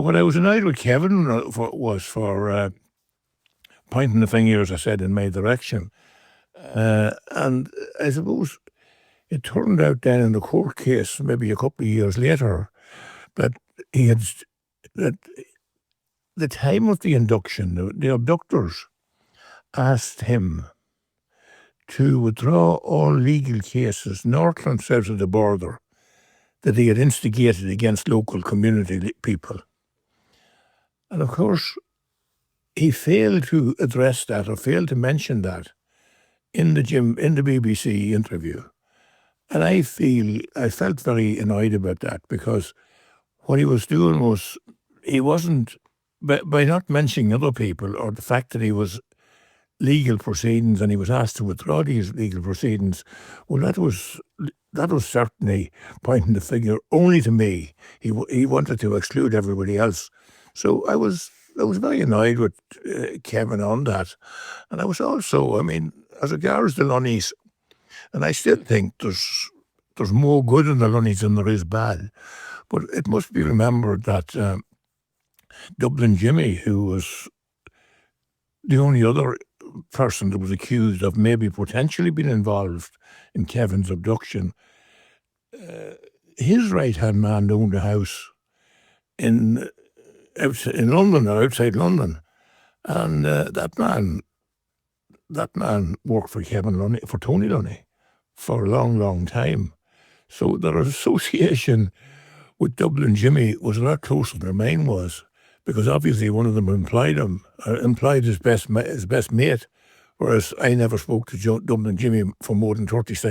What I was annoyed with Kevin was for pointing the finger, as I said, in my direction. And I suppose it turned out then in the court case, maybe a couple of years later, that he had that the time of the induction, the abductors asked him to withdraw all legal cases north and south of the border that he had instigated against local community people. And of course, he failed to address that or failed to mention that in the BBC interview. And I felt very annoyed about that, because what he was doing was, he wasn't, by not mentioning other people or the fact that he was legal proceedings and he was asked to withdraw these legal proceedings, well, that was certainly pointing the finger only to me. He wanted to exclude everybody else. So I was very annoyed with Kevin on that. And I was also, as regards the Lunnies, and I still think there's more good in the Lunnies than there is bad. But it must be remembered that Dublin Jimmy, who was the only other person that was accused of maybe potentially being involved in Kevin's abduction, his right-hand man owned a house in London or outside London. And that man worked for Tony Lunny for a long, long time. So their association with Dublin Jimmy was a lot closer than mine was, because obviously one of them employed his best mate, whereas I never spoke to Dublin Jimmy for more than 30 seconds.